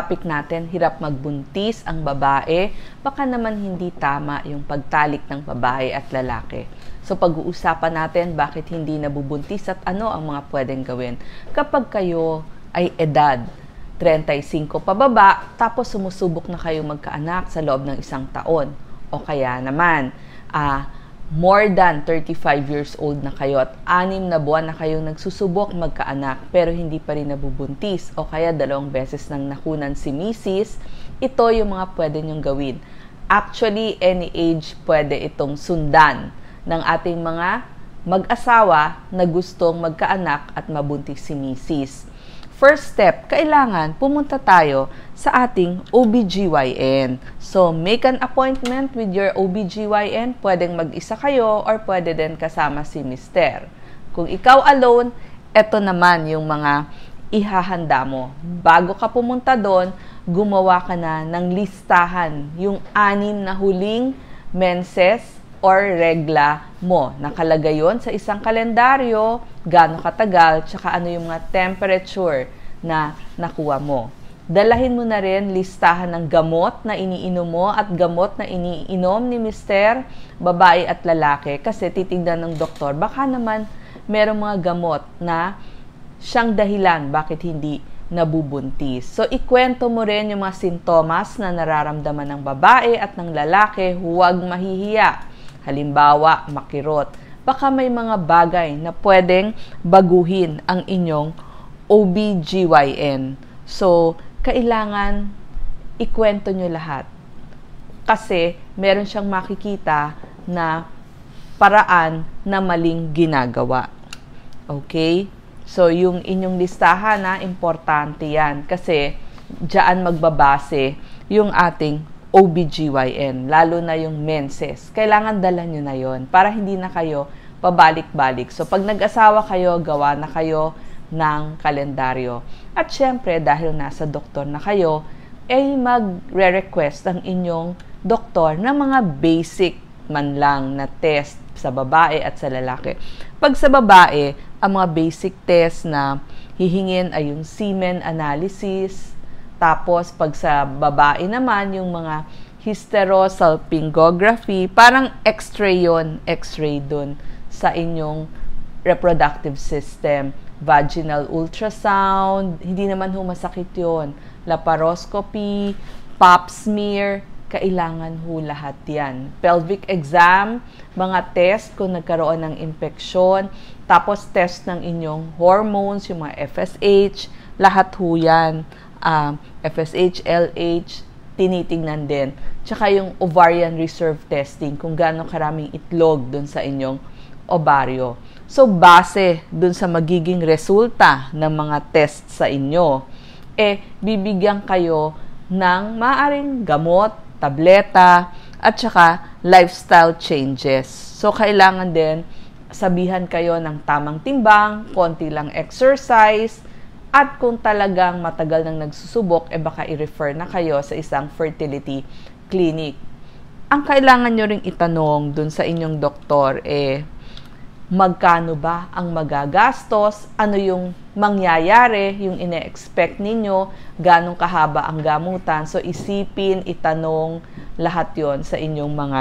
topic natin, hirap magbuntis ang babae, baka naman hindi tama yung pagtalik ng babae at lalaki. So pag-uusapan natin bakit hindi nabubuntis at ano ang mga pwedeng gawin kapag kayo ay edad 35 pababa, tapos sumusubok na kayo magkaanak sa loob ng 1 taon. O kaya naman, more than 35 years old na kayo at 6 na buwan na kayong nagsusubok magkaanak pero hindi pa rin nabubuntis o kaya 2 beses nang nakunan si misis, ito yung mga pwede nyong gawin. Actually, any age pwede itong sundan ng ating mga mag-asawa na gustong magkaanak at mabuntis si misis. First step, kailangan pumunta tayo sa ating OBGYN. So, make an appointment with your OBGYN. Pwedeng mag-isa kayo or pwede din kasama si mister. Kung ikaw alone, eto naman yung mga ihahanda mo. Bago ka pumunta doon, gumawa ka na ng listahan. Yung 6 na huling menses or regla mo. Nakalagay yon sa isang kalendaryo, gaano katagal, tsaka ano yung mga temperature na nakuha mo. Dalahin mo na rin listahan ng gamot na iniinom mo at gamot na iniinom ni mister, babae at lalaki. Kasi titignan ng doktor, baka naman merong mga gamot na siyang dahilan bakit hindi nabubuntis. So, ikwento mo rin yung mga sintomas na nararamdaman ng babae at ng lalaki, huwag mahihiya. Halimbawa, makirot. Baka may mga bagay na pwedeng baguhin ang inyong OBGYN. So, kailangan ikwento nyo lahat. Kasi, meron siyang makikita na paraan na maling ginagawa. Okay? So, yung inyong listahan, importante yan. Kasi, diyan magbabase yung ating OBGYN, lalo na yung menses. Kailangan dala nyo na yon para hindi na kayo pabalik-balik. So, pag nag-asawa kayo, gawa na kayo ng kalendaryo. At syempre, dahil nasa doktor na kayo, ay magre-request ang inyong doktor ng mga basic man lang na test sa babae at sa lalaki. Pag sa babae, ang mga basic test na hihingin ay yung semen analysis. Tapos, pag sa babae naman, yung mga hysterosalpingography, parang x-ray yun, x-ray dun sa inyong reproductive system. Vaginal ultrasound, hindi naman masakit yun. Laparoscopy, pap smear, kailangan lahat yan. Pelvic exam, mga test kung nagkaroon ng infeksyon, tapos test ng inyong hormones, yung mga FSH, lahat yan. FSH, LH, tinitingnan din. Tsaka yung ovarian reserve testing, kung gaano karaming itlog dun sa inyong ovaryo. So, base dun sa magiging resulta ng mga test sa inyo, bibigyan kayo ng maaring gamot, tableta, at saka lifestyle changes. So, kailangan din sabihan kayo ng tamang timbang, konti lang exercise, at kung talagang matagal nang nagsusubok, baka i-refer na kayo sa isang fertility clinic. Ang kailangan nyo ring itanong dun sa inyong doktor, magkano ba ang magagastos? Ano yung mangyayari, yung ine-expect ninyo? Ganong kahaba ang gamutan? So, isipin, itanong, lahat yon sa inyong mga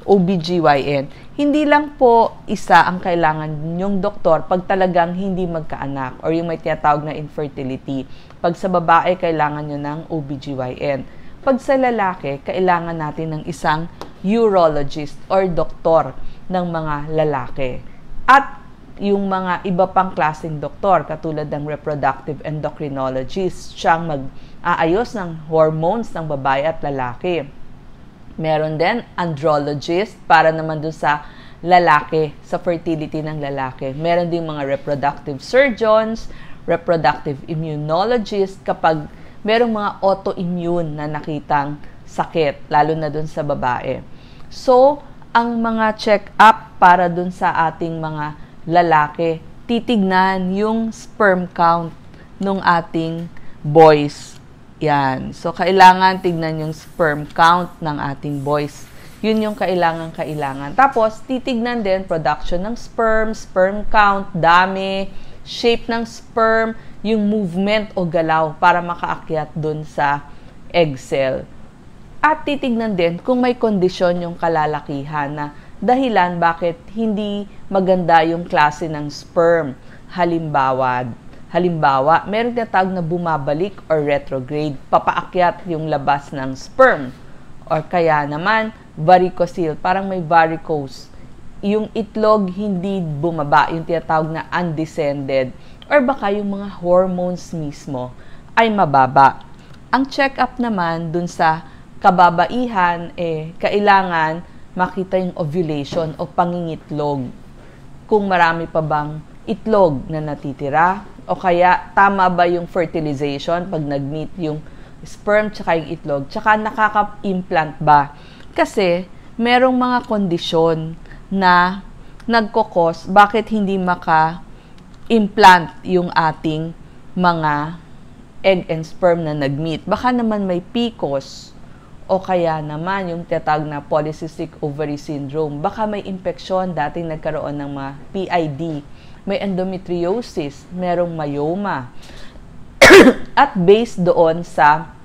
OBGYN. Hindi lang po isa ang kailangan ninyong doktor pag talagang hindi magkaanak or yung may tinatawag na infertility. Pag sa babae, kailangan nyo ng OBGYN. Pag sa lalaki, kailangan natin ng isang urologist or doktor ng mga lalaki. At yung mga iba pang klaseng doktor, katulad ng reproductive endocrinologist, siyang mag-aayos ng hormones ng babae at lalaki. Meron din andrologist para naman dun sa lalaki, sa fertility ng lalaki. Meron din mga reproductive surgeons, reproductive immunologist kapag merong mga autoimmune na nakitang sakit, lalo na dun sa babae. So, ang mga check-up para dun sa ating mga lalaki, titignan yung sperm count ng ating boys. Yan. So, kailangan tignan yung sperm count ng ating boys. Yun yung kailangan. Tapos, titignan din production ng sperm count, dami, shape ng sperm, yung movement o galaw para makaakyat dun sa egg cell. At titignan din kung may kondisyon yung kalalakihan na dahilan bakit hindi maganda yung klase ng sperm. Halimbawa, meron tinatawag na bumabalik or retrograde, papaakyat yung labas ng sperm. Or kaya naman, varicocele, parang may varicose. Yung itlog hindi bumaba, yung tinatawag na undescended. Or baka yung mga hormones mismo ay mababa. Ang check-up naman dun sa kababaihan, kailangan makita yung ovulation o pangingitlog. Kung marami pa bang itlog na natitira, o kaya tama ba yung fertilization pag nag-meet yung sperm tsaka yung itlog, tsaka nakaka-implant ba? Kasi merong mga kondisyon na nagkokos bakit hindi maka-implant yung ating mga egg and sperm na nag-meet. Baka naman may PCOS o kaya naman yung tinatawag na polycystic ovary syndrome. Baka may infeksyon, dating nagkaroon ng mga PID, may endometriosis, merong myoma. At based doon sa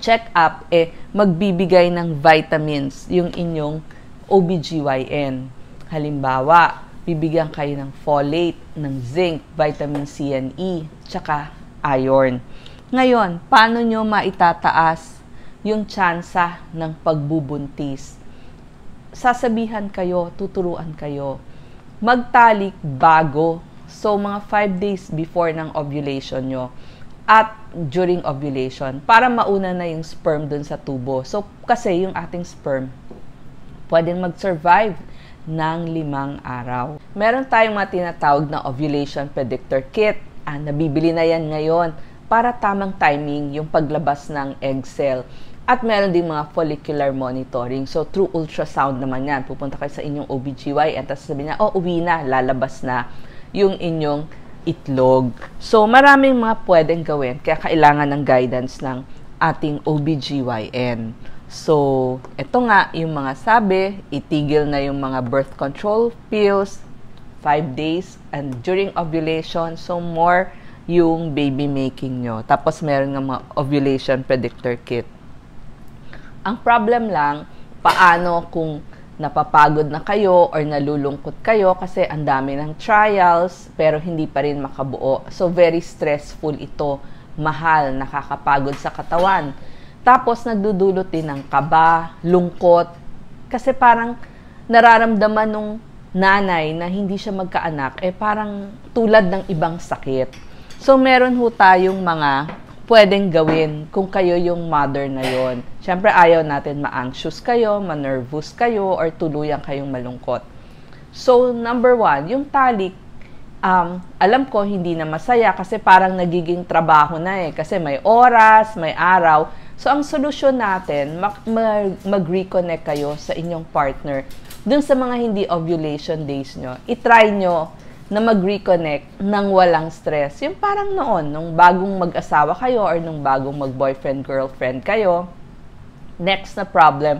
check-up, magbibigay ng vitamins yung inyong OBGYN. Halimbawa, bibigyan kayo ng folate, ng zinc, vitamin C and E, tsaka iron. Ngayon, paano nyo maitataas yung tsansa ng pagbubuntis? Sasabihan kayo, tuturuan kayo. Magtalik bago. So, mga 5 days before ng ovulation nyo at during ovulation para mauna na yung sperm dun sa tubo. So, kasi yung ating sperm pwedeng mag-survive ng 5 araw. Meron tayong mga tinatawag na ovulation predictor kit. Nabibili na yan ngayon para tamang timing yung paglabas ng egg cell. At meron din mga follicular monitoring. So, through ultrasound naman yan. Pupunta kayo sa inyong OBGYN, tapos sabihin niya, uwi na, lalabas na yung inyong itlog. So, maraming mga pwedeng gawin. Kaya kailangan ng guidance ng ating OBGYN. So, ito nga, yung mga sabi, itigil na yung mga birth control pills, 5 days, and during ovulation, so more yung baby making nyo. Tapos, meron nga mga ovulation predictor kit. Ang problem lang, paano kung napapagod na kayo or nalulungkot kayo kasi ang dami ng trials pero hindi pa rin makabuo. So, very stressful ito. Mahal, nakakapagod sa katawan. Tapos, nagdudulot din ng kaba, lungkot. Kasi parang nararamdaman nung nanay na hindi siya magkaanak, parang tulad ng ibang sakit. So, meron ho tayong mga pwedeng gawin kung kayo yung mother na yon. Siyempre, ayaw natin ma-anxious kayo, ma-nervous kayo, or tuluyan kayong malungkot. So, number 1, yung talik, alam ko hindi na masaya kasi parang nagiging trabaho na kasi may oras, may araw. So, ang solusyon natin, mag-reconnect kayo sa inyong partner. Dun sa mga hindi ovulation days nyo, itry nyo na mag-reconnect ng walang stress. Yung parang noon, nung bagong mag-asawa kayo or nung bagong mag-boyfriend-girlfriend kayo, next na problem,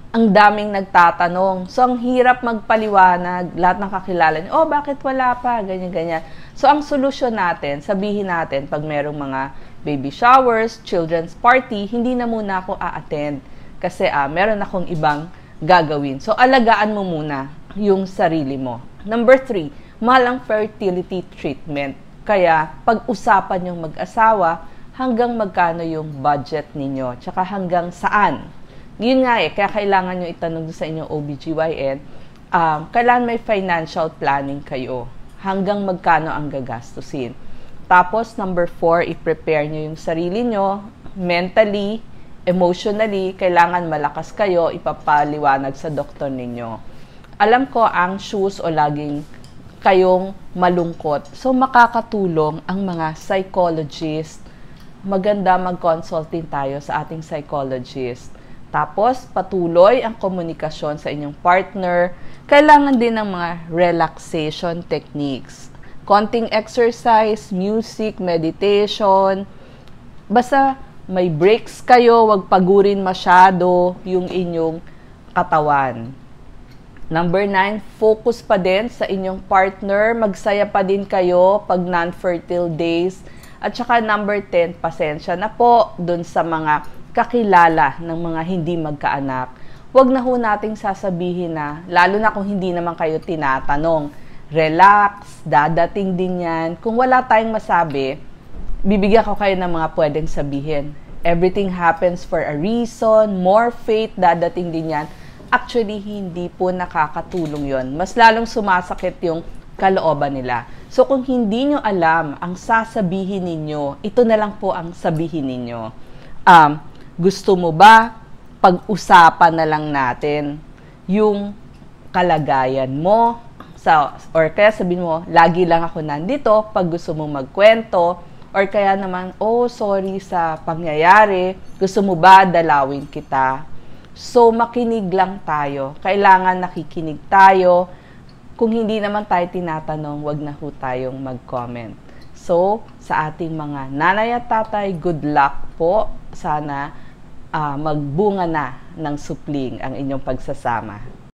ang daming nagtatanong. So, ang hirap magpaliwanag, lahat ng kakilala niyo, bakit wala pa? Ganyan-ganyan. So, ang solusyon natin, sabihin natin, pag merong mga baby showers, children's party, hindi na muna ako a-attend. Kasi meron akong ibang gagawin. So, alagaan mo muna yung sarili mo. Number 3, mahal ang fertility treatment. Kaya, pag-usapan yung mag-asawa, hanggang magkano yung budget ninyo, tsaka hanggang saan. Yun nga kaya kailangan nyo itanong sa inyong OBGYN, kailangan may financial planning kayo. Hanggang magkano ang gagastusin. Tapos, number 4, i-prepare nyo yung sarili nyo, mentally, emotionally, kailangan malakas kayo, ipapaliwanag sa doktor ninyo. Alam ko, anxious o laging kayong malungkot. So, makakatulong ang mga psychologist. Maganda mag-consulting tayo sa ating psychologist. Tapos, patuloy ang komunikasyon sa inyong partner. Kailangan din ng mga relaxation techniques. Konting exercise, music, meditation. Basta may breaks kayo, wag pagurin masyado yung inyong katawan. Number 9, focus pa din sa inyong partner. Magsaya pa din kayo pag non-fertile days. At saka number 10, pasensya na po dun sa mga kakilala ng mga hindi magkaanak. Huwag na ho nating sasabihin na, lalo na kung hindi naman kayo tinatanong, relax, dadating din yan. Kung wala tayong masabi, bibigyan ko kayo ng mga pwedeng sabihin. Everything happens for a reason, more faith, dadating din yan. Actually, hindi po nakakatulong yon. Mas lalong sumasakit yung kalooban nila. So, kung hindi nyo alam ang sasabihin ninyo, ito na lang po ang sabihin ninyo. Gusto mo ba pag-usapan na lang natin yung kalagayan mo? Or kaya sabihin mo, lagi lang ako nandito pag gusto mo magkwento. Or kaya naman, oh, sorry sa pangyayari. Gusto mo ba dalawin kita? So, makinig lang tayo. Kailangan nakikinig tayo. Kung hindi naman tayo tinatanong, wag na ho tayong mag-comment. So, sa ating mga nanay at tatay, good luck po. Sana magbunga na ng supling ang inyong pagsasama.